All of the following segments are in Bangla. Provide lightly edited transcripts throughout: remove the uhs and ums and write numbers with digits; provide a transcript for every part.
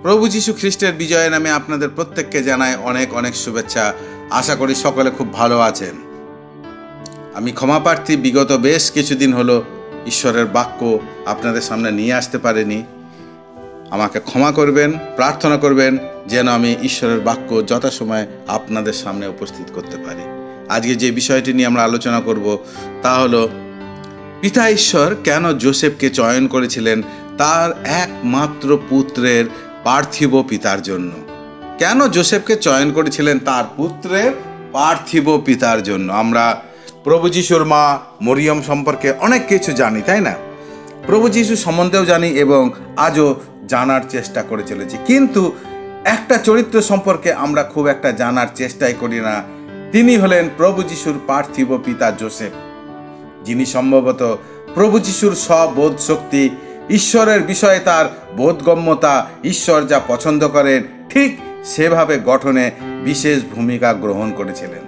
প্রভু যীশু খ্রিস্টের বিজয়ের নামে আপনাদের প্রত্যেককে জানাই অনেক অনেক শুভেচ্ছা। আশা করি সকলে খুব ভালো আছেন। আমি ক্ষমাপ্রার্থী, বিগত বেশ কিছুদিন হলো ঈশ্বরের বাক্য আপনাদের সামনে নিয়ে আসতে পারিনি। আমাকে ক্ষমা করবেন, প্রার্থনা করবেন যেন আমি ঈশ্বরের বাক্য যথাসময়ে আপনাদের সামনে উপস্থিত করতে পারি। আজকে যে বিষয়টি নিয়ে আমরা আলোচনা করব তা হলো পিতা ঈশ্বর কেন যোসেফকে চয়ন করেছিলেন তার একমাত্র পুত্রের পার্থিব পিতার জন্য। কেন যোসেফকে চয়ন করেছিলেন তার পুত্রের পার্থিব পিতার জন্য। আমরা প্রভু যিশুর মা মরিয়ম সম্পর্কে অনেক কিছু জানি, তাই না? প্রভু যিশু সম্বন্ধেও জানি এবং আজও জানার চেষ্টা করে চলেছি, কিন্তু একটা চরিত্র সম্পর্কে আমরা খুব একটা জানার চেষ্টাই করি না। তিনি হলেন প্রভু যিশুর পার্থিব পিতা যোসেফ, যিনি সম্ভবত প্রভু যিশুর সব বোধ শক্তি, ঈশ্বরের বিষয়ে তার বোধগম্যতা, ঈশ্বর যা পছন্দ করেন ঠিক সেভাবে গঠনে বিশেষ ভূমিকা গ্রহণ করেছিলেন।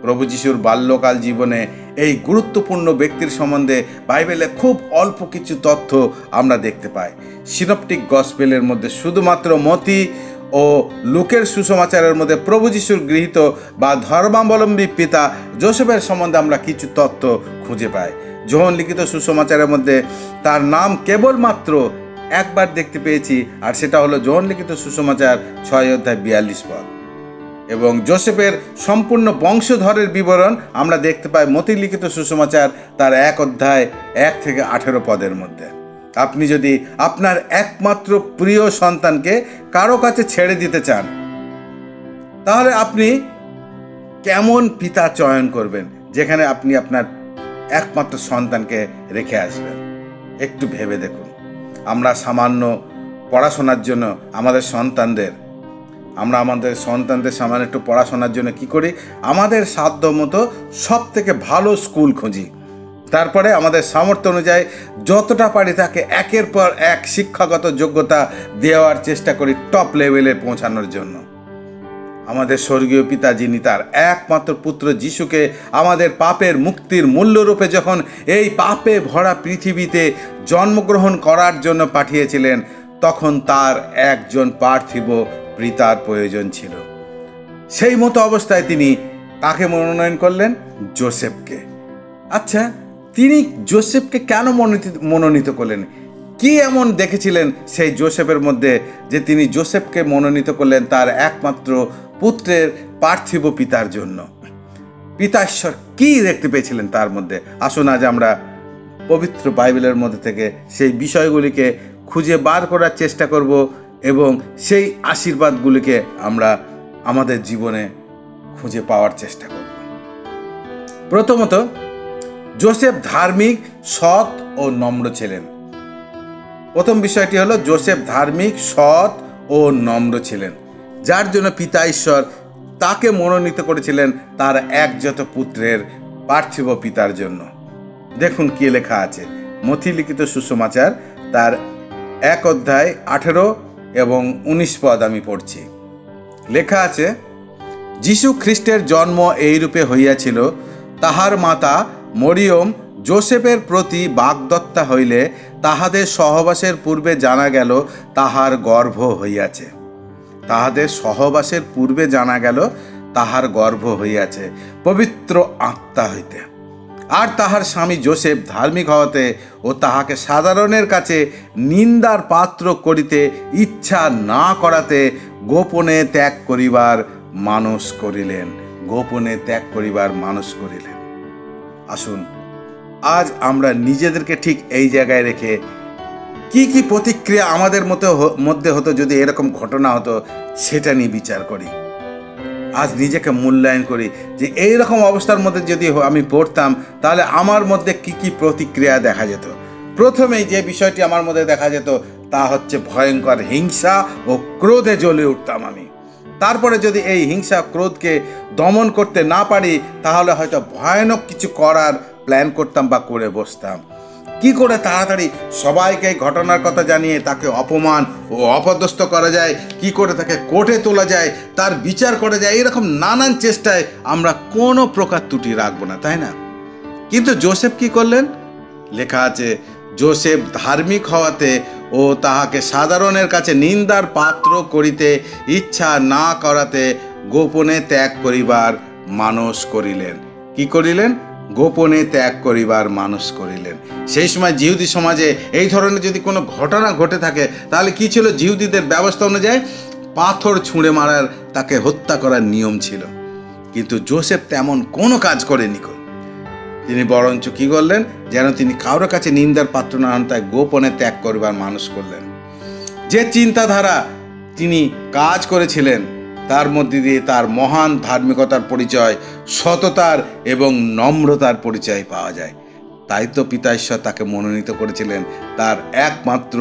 প্রভু যিশুর বাল্যকাল জীবনে এই গুরুত্বপূর্ণ ব্যক্তির সম্বন্ধে বাইবেলে খুব অল্প কিছু তথ্য আমরা দেখতে পাই। সিনপটিক গসপেলের মধ্যে শুধুমাত্র মতি ও লুকের সুসমাচারের মধ্যে প্রভু যিশুর গৃহীত বা ধর্মাবলম্বী পিতা যোসেফের সম্বন্ধে আমরা কিছু তথ্য খুঁজে পাই। যোহন লিখিত সুসমাচারের মধ্যে তার নাম কেবলমাত্র একবার দেখতে পেয়েছি, আর সেটা হলো যোহন লিখিত সুসমাচার 6:42 এবং যোসেফের সম্পূর্ণ বংশধরের বিবরণ আমরা দেখতে পাই মতি লিখিত সুসমাচার তার 1:1-18 মধ্যে। আপনি যদি আপনার একমাত্র প্রিয় সন্তানকে কারো কাছে ছেড়ে দিতে চান, তাহলে আপনি কেমন পিতা চয়ন করবেন যেখানে আপনি আপনার একমাত্র সন্তানকে রেখে আসবেন? একটু ভেবে দেখুন। আমরা সামান্য পড়াশোনার জন্য আমাদের সন্তানদের সামান্য একটু পড়াশোনার জন্য কি করি? আমাদের সাধ্য মতো সব থেকে ভালো স্কুল খুঁজি, তারপরে আমাদের সামর্থ্য অনুযায়ী যতটা পারি তাকে একের পর এক শিক্ষাগত যোগ্যতা দেওয়ার চেষ্টা করি টপ লেভেলে পৌঁছানোর জন্য। আমাদের স্বর্গীয় পিতা, যিনি তার একমাত্র পুত্র যিশুকে আমাদের পাপের মুক্তির মূল্যরূপে যখন এই পাপে ভরা পৃথিবীতে জন্মগ্রহণ করার জন্য পাঠিয়েছিলেন, তখন তার একজন পার্থিব পিতার প্রয়োজন ছিল। সেই মতো অবস্থায় তিনি কাকে মনোনয়ন করলেন? যোসেফকে। আচ্ছা, তিনি যোসেফকে কেন মনোনীত করলেন? কি এমন দেখেছিলেন সেই যোসেফের মধ্যে যে তিনি যোসেফকে মনোনীত করলেন তার একমাত্র পুত্রের পার্থিব পিতার জন্য? পিতা ঈশ্বর কি দেখতে পেয়েছিলেন তার মধ্যে? আসুন আজ আমরা পবিত্র বাইবেলের মধ্যে থেকে সেই বিষয়গুলিকে খুঁজে বার করার চেষ্টা করব এবং সেই আশীর্বাদগুলিকে আমরা আমাদের জীবনে খুঁজে পাওয়ার চেষ্টা করব। প্রথমত, যোসেফ ধার্মিক, সৎ ও নম্র ছিলেন। প্রথম বিষয়টি হলো যোসেফ ধার্মিক, সৎ ও নম্র ছিলেন, যার জন্য পিতা ঈশ্বর তাকে মনোনীত করেছিলেন তার একজাত পুত্রের পার্থিব পিতার জন্য। দেখুন কি লেখা আছে মথি লিখিত সুসমাচার তার 1:18-19 আমি পড়ছি। লেখা আছে, যীশু খ্রিস্টের জন্ম এইরূপে হইয়াছিল, তাহার মাতা মরিয়ম যোসেফের প্রতি বাগদত্তা হইলে তাহাদের সহবাসের পূর্বে জানা গেল তাহার গর্ভ হইয়াছে। তাহার গর্ভ হইয়াছে পবিত্র আত্মা হইতে। আর তাহার স্বামী যোসেফ ধার্মিক হওয়াতে ও তাহাকে সাধারণের কাছে নিন্দার পাত্র করিতে ইচ্ছা না করাতে গোপনে ত্যাগ করিবার মানুষ করিলেন। আসুন আজ আমরা নিজেদেরকে ঠিক এই জায়গায় রেখে কি কি প্রতিক্রিয়া আমাদের মধ্যে হতো যদি এরকম ঘটনা হতো সেটা নিয়ে বিচার করি। আজ নিজেকে মূল্যায়ন করি যে এইরকম অবস্থার মধ্যে যদি আমি পড়তাম তাহলে আমার মধ্যে কি কি প্রতিক্রিয়া দেখা যেত। প্রথমেই যে বিষয়টি আমার মধ্যে দেখা যেত তা হচ্ছে ভয়ঙ্কর হিংসা ও ক্রোধে জ্বলে উঠতাম আমি। তারপরে যদি এই হিংসা ক্রোধকে দমন করতে না পারি তাহলে হয়তো ভয়ানক কিছু করার প্ল্যান করতাম বা করে বসতাম। কি করে তাড়াতাড়ি সবাইকে ঘটনার কথা জানিয়ে তাকে অপমান ও অপদস্থ করা যায়, কি করে তাকে কোর্টে তোলা যায়, তার বিচার করা যায়, এরকম নানান চেষ্টায় আমরা কোনো প্রকার ত্রুটি রাখবো না, তাই না? কিন্তু যোসেফ কি করলেন? লেখা আছে, যোসেফ ধার্মিক হওয়াতে ও ও তাহাকে সাধারণের কাছে নিন্দার পাত্র করিতে ইচ্ছা না করাতে গোপনে ত্যাগ করিবার মানস করিলেন। কি করিলেন? গোপনে ত্যাগ করিবার মানস করিলেন। সেই সময় জিহুদি সমাজে এই ধরনের যদি কোনো ঘটনা ঘটে থাকে তাহলে কি ছিল? জিহুদিদের ব্যবস্থা অনুযায়ী পাথর ছুঁড়ে মারার, তাকে হত্যা করার নিয়ম ছিল। কিন্তু যোসেফ তেমন কোনো কাজ করেনি। তিনি বরঞ্চ কি করলেন? যেন তিনি কারোর কাছে নিন্দার পাত্র না হন, তাই গোপনে ত্যাগ করবার মানুষ করলেন। যে চিন্তাধারা তিনি কাজ করেছিলেন তার মধ্যে দিয়ে তার মহান ধার্মিকতার পরিচয়, সততার এবং নম্রতার পরিচয় পাওয়া যায়। তাই তো পিতা ঈশ্বর তাকে মনোনীত করেছিলেন তার একমাত্র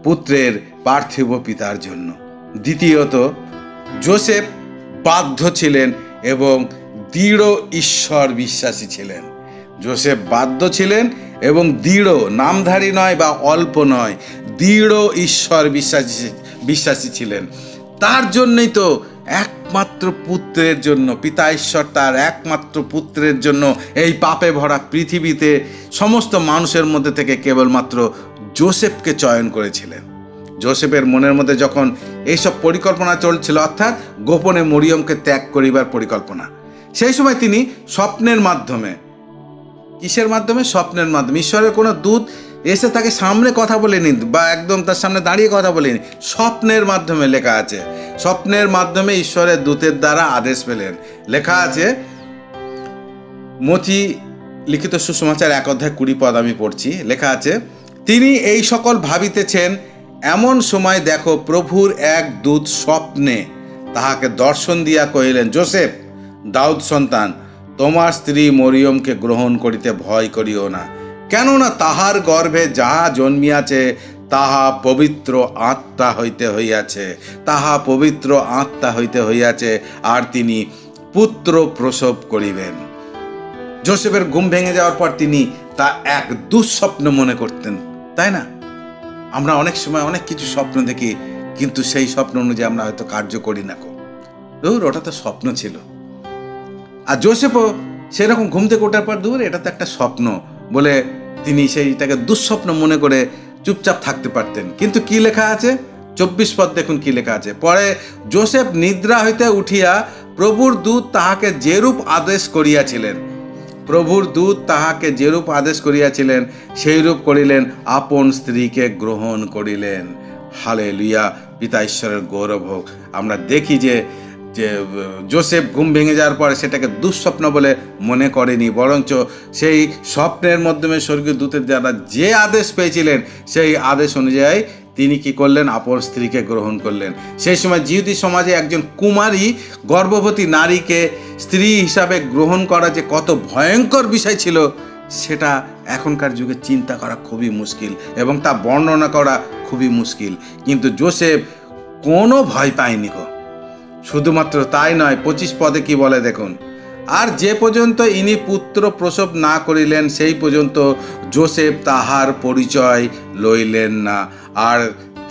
পুত্রের পার্থিব পিতার জন্য। দ্বিতীয়ত, যোসেফ বাধ্য ছিলেন এবং দৃঢ় ঈশ্বর বিশ্বাসী ছিলেন। যোসেফ বাধ্য ছিলেন এবং দৃঢ়, নামধারী নয় বা অল্প নয়, দৃঢ় ঈশ্বর বিশ্বাসী ছিলেন। তার জন্যই তো একমাত্র পুত্রের জন্য পিতা ঈশ্বর তার একমাত্র পুত্রের জন্য এই পাপে ভরা পৃথিবীতে সমস্ত মানুষের মধ্যে থেকে কেবলমাত্র যোসেফকে চয়ন করেছিলেন। যোসেফের মনের মধ্যে যখন এইসব পরিকল্পনা চলছিল, অর্থাৎ গোপনে মরিয়মকে ত্যাগ করিবার পরিকল্পনা, সেই সময় তিনি স্বপ্নের মাধ্যমে, কিসের মাধ্যমে? স্বপ্নের মাধ্যমে। ঈশ্বরের কোনো দূত এসে তাকে সামনে কথা বলেনি বা একদম তার সামনে দাঁড়িয়ে কথা বলেনি, স্বপ্নের মাধ্যমে লেখা আছে। স্বপ্নের মাধ্যমে ঈশ্বরের দূতের দ্বারা আদেশ পেলেন। লেখা আছে, মতি লিখিত সুসমাচার 1 অধ্যায় 20 পদ আমি পড়ছি। লেখা আছে, তিনি এই সকল ভাবিতেছেন, এমন সময় দেখো প্রভুর এক দূত স্বপ্নে তাহাকে দর্শন দিয়া কহিলেন, যোসেফ, দাউদ সন্তান, তোমার স্ত্রী মরিয়মকে গ্রহণ করিতে ভয় করিও না, কেননা তাহার গর্ভে যাহা জন্মিয়াছে তাহা পবিত্র আত্মা হইতে হইয়াছে, তাহা পবিত্র আত্মা হইতে হইয়াছে, আর তিনি পুত্র প্রসব করিবেন। যোসেফের ঘুম ভেঙে যাওয়ার পর তিনি তা এক দুঃস্বপ্ন মনে করতেন, তাই না? আমরা অনেক সময় অনেক কিছু স্বপ্ন দেখি, কিন্তু সেই স্বপ্ন অনুযায়ী আমরা হয়তো কার্য করি না। ওটা তো স্বপ্ন ছিল। আর যোসেফও সেরকম ঘুম থেকে ওঠার পর, এটা তো একটা স্বপ্ন বলে তিনি সেইটাকে দুঃস্বপ্ন মনে করে চুপচাপ থাকতে পারতেন। কিন্তু কি লেখা আছে? 24 পদ দেখুন কি লেখা আছে। পরে যোসেফ নিদ্রা হইতে উঠিয়া প্রভুর দূত তাহাকে যেরূপ আদেশ করিয়াছিলেন, প্রভুর দূত তাহাকে যেরূপ আদেশ করিয়াছিলেন সেইরূপ করিলেন, আপন স্ত্রীকে গ্রহণ করিলেন। হালেলুয়া, পিতা ঈশ্বরের গৌরব হোক। আমরা দেখি যে যোসেফ ঘুম ভেঙে যাওয়ার পরে সেটাকে দুঃস্বপ্ন বলে মনে করেনি, বরঞ্চ সেই স্বপ্নের মাধ্যমে স্বর্গীয় দূতের দ্বারা যে আদেশ পেয়েছিলেন সেই আদেশ অনুযায়ী তিনি কি করলেন? আপন স্ত্রীকে গ্রহণ করলেন। সেই সময় জিহুদি সমাজে একজন কুমারী গর্ভবতী নারীকে স্ত্রী হিসাবে গ্রহণ করা যে কত ভয়ঙ্কর বিষয় ছিল সেটা এখনকার যুগে চিন্তা করা খুবই মুশকিল এবং তা বর্ণনা করা খুবই মুশকিল। কিন্তু যোসেফ কোনো ভয় পায়নি গো। শুধুমাত্র তাই নয়, 25 পদে কি বলে দেখুন, আর যে পর্যন্ত ইনি পুত্র প্রসব না করিলেন সেই পর্যন্ত যোসেফ তাহার পরিচয় লইলেন না, আর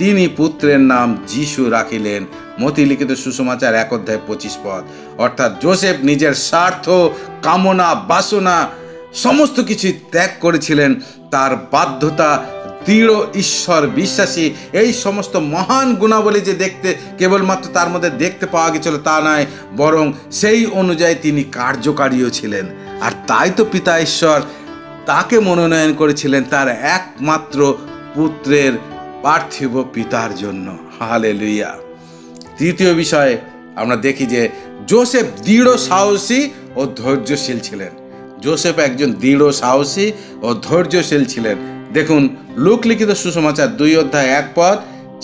তিনি পুত্রের নাম যিশু রাখিলেন। মতি লিখিত সুসমাচার 1 অধ্যায় 25 পদ। অর্থাৎ যোসেফ নিজের স্বার্থ, কামনা, বাসনা সমস্ত কিছু ত্যাগ করেছিলেন। তার বাধ্যতা, দৃঢ় ঈশ্বর বিশ্বাসী, এই সমস্ত মহান গুণাবলী যে দেখতে কেবলমাত্র তার মধ্যে দেখতে পাওয়া গেছিল তা নয়, বরং সেই অনুযায়ী তিনি কার্যকারীও ছিলেন। আর তাই তো পিতা ঈশ্বর তাকে মনোনয়ন করেছিলেন তার একমাত্র পুত্রের পার্থিব পিতার জন্য। হালেলুয়া। তৃতীয় বিষয়ে আমরা দেখি যে যোসেফ দৃঢ় সাহসী ও ধৈর্যশীল ছিলেন। যোসেফ একজন দৃঢ় সাহসী ও ধৈর্যশীল ছিলেন। দেখুন লূক লিখিত সুসমাচার 2 অধ্যায় 1 পদ,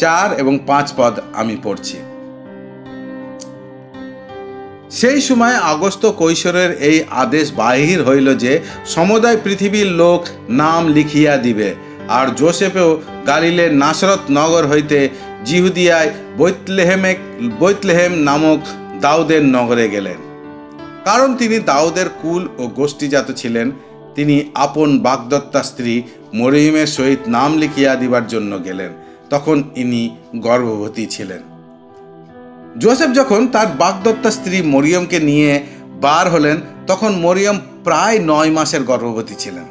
4 এবং 5 পদ আমি পড়ছি। সেই সময় আগস্ত কৈশোরের এই আদেশ বাহির হইল যে সমুদয় পৃথিবীর লোক নাম লিখিয়া দিবে। আর যোসেফেও গালিলের নাসরত নগর হইতে জিহুদিয়ায় বৈতলেহেম নামক দাউদের নগরে গেলেন, কারণ তিনি দাউদের কুল ও গোষ্ঠীজাত ছিলেন। তিনি আপন বাগদত্তা স্ত্রী মরিয়মের সহিত নাম লিখিয়া দিবার জন্য গেলেন। তখন ইনি গর্ভবতী ছিলেন। যোসেফ যখন তার বাগদত্তা স্ত্রী মরিয়মকে নিয়ে বার হলেন তখন মরিয়ম প্রায় 9 মাসের গর্ভবতী ছিলেন।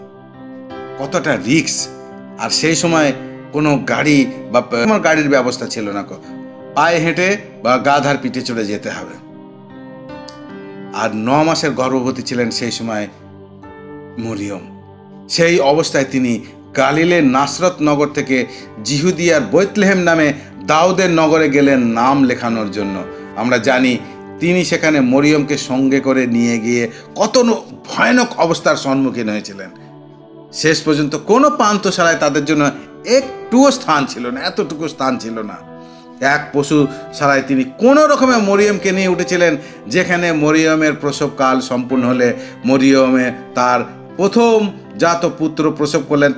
কতটা রিস্ক! আর সেই সময় কোনো গাড়ি বা গাড়ির ব্যবস্থা ছিল না, পায়ে হেঁটে বা গাধার পিঠে চড়ে যেতে হবে। আর 9 মাসের গর্ভবতী ছিলেন সেই সময় মরিয়ম। সেই অবস্থায় তিনি গালিলের নাসরত নগর থেকে জিহুদিয়ার বেথলেহেম নামে দাউদের নগরে গেলেন নাম লেখানোর জন্য। আমরা জানি তিনি সেখানে মরিয়মকে সঙ্গে করে নিয়ে গিয়ে কত ভয়ানক অবস্থার সম্মুখীন হয়েছিলেন। শেষ পর্যন্ত কোনো পান্থশালায় তাদের জন্য একটুও স্থান ছিল না, এতটুকু স্থান ছিল না। এক পশুশালায় তিনি কোনো রকমে মরিয়মকে নিয়ে উঠেছিলেন, যেখানে মরিয়মের প্রসবকাল সম্পূর্ণ হলে মরিয়মে তার প্রথম জাত পুত্র প্রসব করলেন,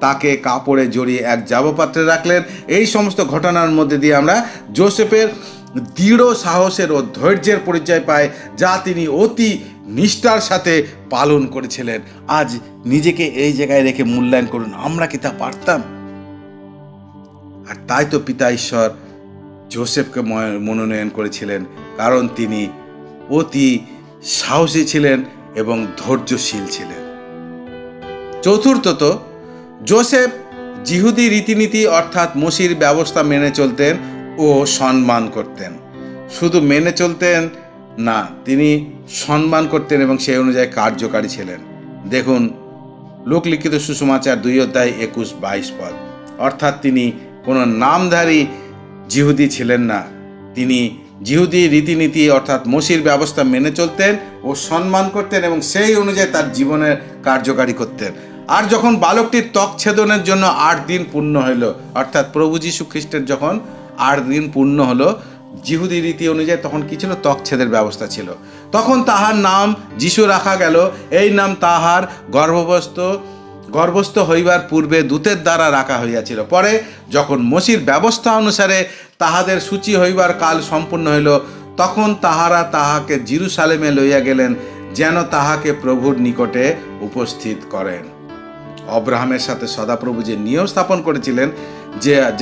তাকে কাপড়ে জড়িয়ে এক জাবপাত্রে রাখলেন। এই সমস্ত ঘটনার মধ্যে দিয়ে আমরা যোসেফের দৃঢ় সাহসের ও ধৈর্যের পরিচয় পাই, যা তিনি অতি নিষ্ঠার সাথে পালন করেছিলেন। আজ নিজেকে এই জায়গায় রেখে মূল্যায়ন করুন, আমরা কি তা পারতাম? আর তাই তো পিতা ঈশ্বর যোসেফকে মনোনয়ন করেছিলেন, কারণ তিনি অতি সাহসী ছিলেন এবং ধৈর্যশীল ছিলেন। চতুর্থত, যোসেফ জিহুদি রীতিনীতি অর্থাৎ মসির ব্যবস্থা মেনে চলতেন ও সম্মান করতেন। শুধু মেনে চলতেন না, তিনি সম্মান করতেন এবং সেই অনুযায়ী কার্যকারী ছিলেন। দেখুন লোকলিখিত সুসমাচার 2:21-22 পদ। অর্থাৎ তিনি কোনো নামধারী জিহুদি ছিলেন না, তিনি জিহুদি রীতিনীতি অর্থাৎ মসির ব্যবস্থা মেনে চলতেন ও সম্মান করতেন এবং সেই অনুযায়ী তার জীবনের কার্যকারী করতেন। আর যখন বালকটির ত্বক ছেদনের জন্য 8 দিন পূর্ণ হইল, অর্থাৎ প্রভু যীশু খ্রিস্টের যখন 8 দিন পূর্ণ হলো জিহুদি রীতি অনুযায়ী, তখন কি ছিল? ত্বক ছেদের ব্যবস্থা ছিল। তখন তাহার নাম যীশু রাখা গেল। এই নাম তাহার গর্ভস্থ হইবার পূর্বে দূতের দ্বারা রাখা হইয়াছিল। পরে যখন মসির ব্যবস্থা অনুসারে তাহাদের সূচি হইবার কাল সম্পূর্ণ হইল, তখন তাহারা তাহাকে জেরুজালেমে লইয়া গেলেন, যেন তাহাকে প্রভুর নিকটে উপস্থিত করেন। অব্রাহামের সাথে সদাপ্রভু যে নিয়ম স্থাপন করেছিলেন,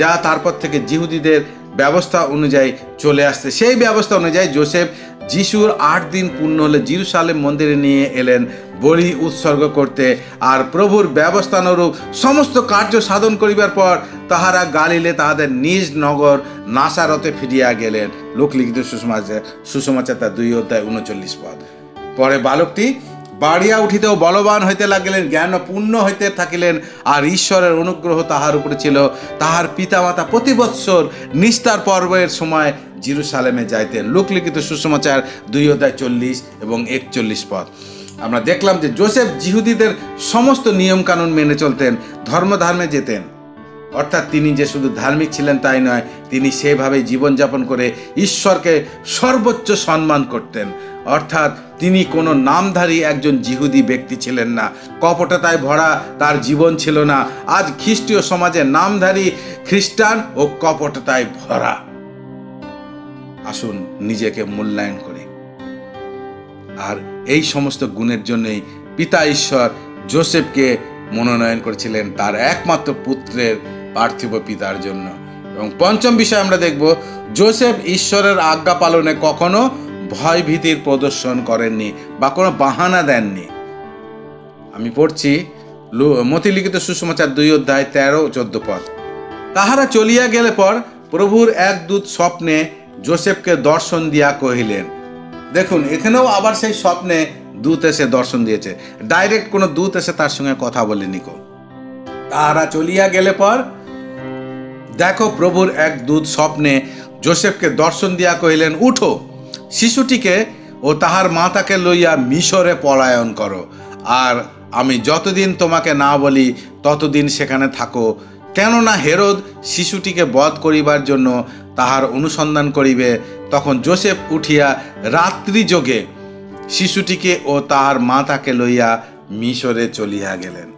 যা তারপর থেকে জিহুদিদের ব্যবস্থা অনুযায়ী চলে আসছে, সেই ব্যবস্থা অনুযায়ী যোসেফ যিশুর 8 দিন পূর্ণ হলে জেরুজালেম মন্দিরে নিয়ে এলেন বলি উৎসর্গ করতে। আর প্রভুর ব্যবস্থানুরূপ সমস্ত কার্য সাধন করিবার পর তাহারা গালিলে তাহাদের নিজ নগর নাসারতে ফিরিয়া গেলেন। লোকলিখিত সুসমাচার 2:39 পদ। পরে বালকটি বাড়িয়া উঠিতেও বলবান হইতে লাগিলেন, জ্ঞান পূর্ণ হইতে থাকিলেন, আর ঈশ্বরের অনুগ্রহ তাহার উপরে ছিল। তাহার পিতামাতা প্রতি বৎসর নিস্তার পর্বের সময় জেরুজালেমে যাইতেন। লোকলিখিত সুসমাচার 2:40-41 পদ। আমরা দেখলাম যে যোসেফ জিহুদিদের সমস্ত নিয়মকানুন মেনে চলতেন, ধর্মে যেতেন। অর্থাৎ তিনি যে শুধু ধার্মিক ছিলেন তাই নয়, তিনি সেভাবে জীবনযাপন করে ঈশ্বরকে সর্বোচ্চ সম্মান করতেন। অর্থাৎ তিনি কোনো নামধারী একজন জিহুদি ব্যক্তি ছিলেন না, কপটতায় ভরা তার জীবন ছিল না। আজ খ্রিস্টীয় সমাজে নামধারী খ্রিস্টান ও কপটতায় ভরা। আসুন নিজেকে মূল্যায়ন করি। আর এই সমস্ত গুণের জন্যই পিতা ঈশ্বর যোসেফকে মনোনয়ন করেছিলেন তার একমাত্র পুত্রের পার্থিব পিতার জন্য। এবং পঞ্চম বিষয় আমরা দেখব, যোসেফ ঈশ্বরের আজ্ঞা পালনে কখনো ভয় ভীতির প্রদর্শন করেননি বা কোনো বাহানা দেননি। আমি পড়ছি মথিলিখিত সুসমাচার 2:13-14 পদ। তাহারা চলিয়া গেলে পর প্রভুর এক দূত স্বপ্নে যোসেফকে দর্শন দিয়া কহিলেন। দেখুন এখানেও আবার সেই স্বপ্নে দূত এসে দর্শন দিয়েছে, ডাইরেক্ট কোনো দূত এসে তার সঙ্গে কথা বলেনি। তাহারা চলিয়া গেলে পর দেখো প্রভুর এক দূত স্বপ্নে যোসেফকে দর্শন দিয়া কহিলেন, উঠো, শিশুটিকে ও তাহার মাতাকে লইয়া মিশরে পলায়ন করো, আর আমি যতদিন তোমাকে না বলি ততদিন সেখানে থাকো, কেননা হেরোদ শিশুটিকে বধ করিবার জন্য তাহার অনুসন্ধান করিবে। তখন যোসেফ উঠিয়া রাত্রি যোগে শিশুটিকে ও তাহার মাতাকে লইয়া মিশরে চলিয়া গেলেন।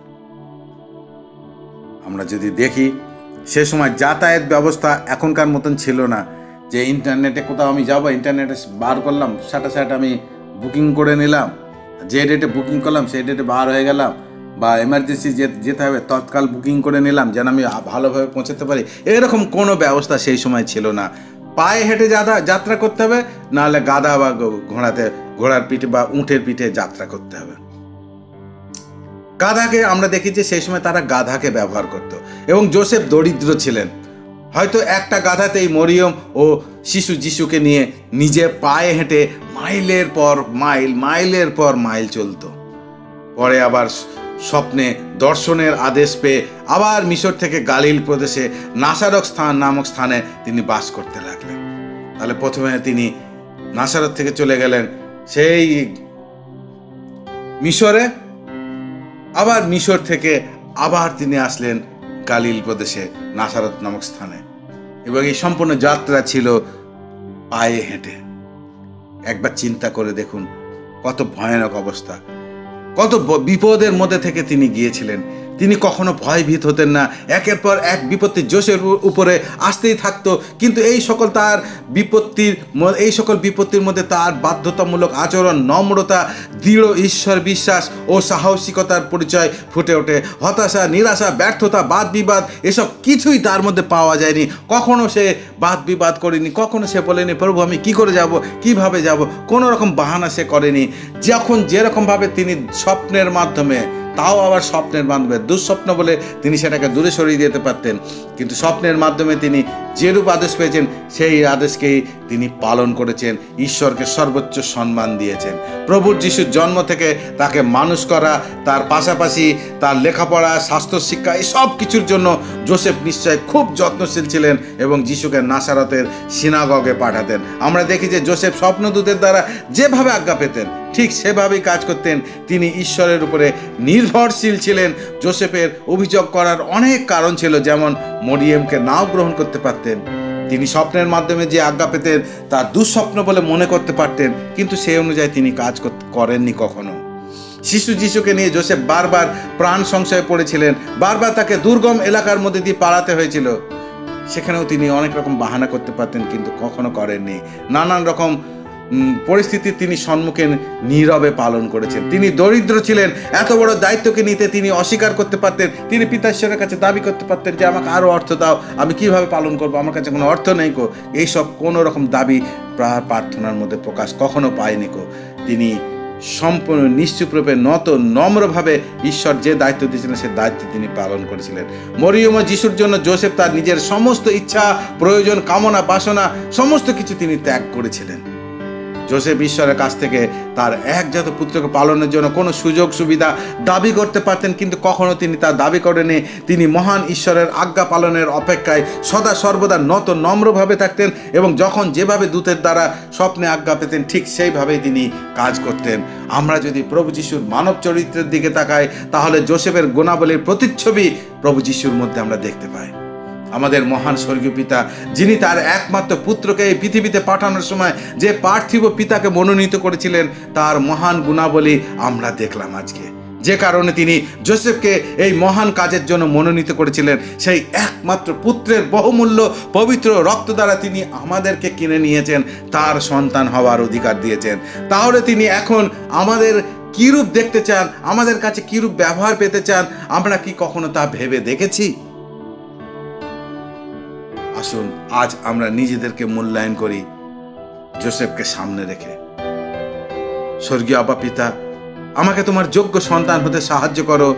আমরা যদি দেখি সে সময় যাতায়াত ব্যবস্থা এখনকার মতন ছিল না, যে ইন্টারনেটে কোথাও আমি যাবো, ইন্টারনেটে বার করলাম, সাথে আমি বুকিং করে নিলাম, যে ডেটে বুকিং করলাম সেই ডেটে বার হয়ে গেলাম, বা এমার্জেন্সি যেতে হবে তৎকাল বুকিং করে নিলাম যেন আমি ভালোভাবে পৌঁছাতে পারি। এরকম কোনো ব্যবস্থা সেই সময় ছিল না। পায়ে হেঁটে যাত্রা করতে হবে, নাহলে গাধা বা ঘোড়ার পিঠে বা উঁটের পিঠে যাত্রা করতে হবে। গাধাকে আমরা দেখি যে সেই সময় তারা গাধাকে ব্যবহার করত এবং যোসেফ দরিদ্র ছিলেন। হয়তো একটা গাধাতেই মরিয়ম ও শিশু যিশুকে নিয়ে নিজে পায়ে হেঁটে মাইলের পর মাইল চলত। পরে আবার স্বপ্নে দর্শনের আদেশ পেয়ে আবার মিশর থেকে গালিল প্রদেশে নাসারত নামক স্থানে তিনি বাস করতে লাগলেন। তাহলে প্রথমে তিনি নাসারত থেকে চলে গেলেন সেই মিশরে, আবার মিশর থেকে আবার তিনি আসলেন গালিল প্রদেশে নাসারত নামক স্থানে, এবং এই সম্পূর্ণ যাত্রা ছিল পায়ে হেঁটে। একবার চিন্তা করে দেখুন কত ভয়ানক অবস্থা, কত বিপদের মধ্যে থেকে তিনি গিয়েছিলেন। তিনি কখনো ভয়ভীত হতেন না। একের পর এক বিপত্তি যোসেফের উপরে আসতেই থাকতো, কিন্তু এই সকল বিপত্তির মধ্যে তার বাধ্যতামূলক আচরণ, নম্রতা, দৃঢ় ঈশ্বর বিশ্বাস ও সাহসিকতার পরিচয় ফুটে ওঠে। হতাশা, নিরাশা, ব্যর্থতা, বাদ বিবাদ এসব কিছুই তার মধ্যে পাওয়া যায়নি। কখনো সে বাদ বিবাদ করেনি, কখনো সে বলেনি প্রভু আমি কি করে যাব, কিভাবে যাব, কোনো রকম বাহানা সে করেনি। যখন যেরকমভাবে তিনি স্বপ্নের মাধ্যমে, তাও আবার স্বপ্নের মাধ্যমে, দুঃস্বপ্ন বলে তিনি সেটাকে দূরে সরিয়ে দিতে পারতেন, কিন্তু স্বপ্নের মাধ্যমে তিনি যেরূপ আদেশ পেয়েছেন সেই আদেশকেই তিনি পালন করেছেন, ঈশ্বরকে সর্বোচ্চ সম্মান দিয়েছেন। প্রভু যিশুর জন্ম থেকে তাকে মানুষ করা, তার পাশাপাশি তার লেখাপড়া, স্বাস্থ্য, শিক্ষা, এই সব কিছুর জন্য যোসেফ নিশ্চয় খুব যত্নশীল ছিলেন এবং যিশুকে নাসারতের সিনাগগে পাঠাতেন। আমরা দেখি যে যোসেফ স্বপ্নদূতের দ্বারা যেভাবে আজ্ঞা পেতেন ঠিক সেভাবেই কাজ করতেন। তিনি ঈশ্বরের উপরে নির্ভরশীল ছিলেন। যোসেফের অভিযোগ করার অনেক কারণ ছিল, যেমন মরিয়মকে নাও গ্রহণ করতে পারতেন, তিনি স্বপ্নের মাধ্যমে যে আজ্ঞা পেতেন তা দুঃস্বপ্ন বলে মনে করতে পারতেন, কিন্তু সেই অনুযায়ী তিনি কাজ করেননি কখনো। শিশু যিশুকে নিয়ে যোসেফ বারবার প্রাণ সংশয়ে পড়েছিলেন, বারবার তাকে দুর্গম এলাকার মধ্যে দিয়ে পালাতে হয়েছিল। সেখানেও তিনি অনেক রকম বাহানা করতে পারতেন, কিন্তু কখনো করেননি। নানান রকম পরিস্থিতি তিনি সম্মুখে নীরবে পালন করেছেন। তিনি দরিদ্র ছিলেন, এত বড় দায়িত্বকে নিতে তিনি অস্বীকার করতে পারতেন। তিনি পিতা ঈশ্বরের কাছে দাবি করতে পারতেন যে আমাকে আরও অর্থ দাও, আমি কিভাবে পালন করব, আমার কাছে কোনো অর্থ নেই কো। এইসব কোনো রকম দাবি প্রার্থনার মধ্যে প্রকাশ কখনো পায়নি কো। তিনি সম্পূর্ণ নিশ্চুপরূপে নম্রভাবে ঈশ্বর যে দায়িত্ব দিয়েছিলেন সে দায়িত্ব তিনি পালন করেছিলেন। মরিয়ম ও যিশুর জন্য যোসেফ তার নিজের সমস্ত ইচ্ছা, প্রয়োজন, কামনা, বাসনা সমস্ত কিছু তিনি ত্যাগ করেছিলেন। যোসেফ ঈশ্বরের কাছ থেকে তার একজাত পুত্রকে পালনের জন্য কোনো সুযোগ সুবিধা দাবি করতে পারতেন, কিন্তু কখনো তিনি তা দাবি করেননি। তিনি মহান ঈশ্বরের আজ্ঞা পালনের অপেক্ষায় সদা সর্বদা নম্রভাবে থাকতেন এবং যখন যেভাবে দূতের দ্বারা স্বপ্নে আজ্ঞা পেতেন ঠিক সেইভাবেই তিনি কাজ করতেন। আমরা যদি প্রভু যিশুর মানব চরিত্রের দিকে তাকাই তাহলে যোসেফের গুণাবলীর প্রতিচ্ছবি প্রভু যিশুর মধ্যে আমরা দেখতে পাই। আমাদের মহান স্বর্গীয় পিতা, যিনি তার একমাত্র পুত্রকে এই পৃথিবীতে পাঠানোর সময় যে পার্থিব পিতাকে মনোনীত করেছিলেন, তার মহান গুণাবলী আমরা দেখলাম আজকে। যে কারণে তিনি যোসেফকে এই মহান কাজের জন্য মনোনীত করেছিলেন, সেই একমাত্র পুত্রের বহুমূল্য পবিত্র রক্ত দ্বারা তিনি আমাদেরকে কিনে নিয়েছেন, তার সন্তান হওয়ার অধিকার দিয়েছেন। তাহলে তিনি এখন আমাদের কীরূপ দেখতে চান, আমাদের কাছে কীরূপ ব্যবহার পেতে চান, আমরা কি কখনো তা ভেবে দেখেছি? আসুন আজ আমরা নিজেদেরকে মূল্যায়ন করি যোসেফকে সামনে রেখে। স্বর্গীয় আবা পিতা, আমাকে তোমার যোগ্য সন্তান হতে সাহায্য করো,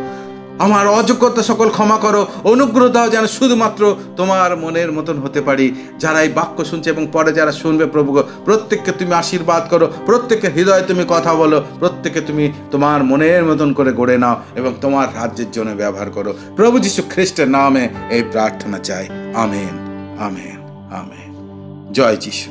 আমার অযোগ্যতা সকল ক্ষমা করো, অনুগ্রহ দাও যেন শুধুমাত্র তোমার মনের মতন হতে পারি। যারা এই বাক্য শুনছে এবং পরে যারা শুনবে প্রভু, প্রত্যেককে তুমি আশীর্বাদ করো, প্রত্যেকের হৃদয়ে তুমি কথা বলো, প্রত্যেককে তুমি তোমার মনের মতন করে গড়ে নাও এবং তোমার রাজ্যের জন্য ব্যবহার করো। প্রভু যীশু খ্রিস্টের নামে এই প্রার্থনা চাই। Amen, amen, amen. জয় যিশু।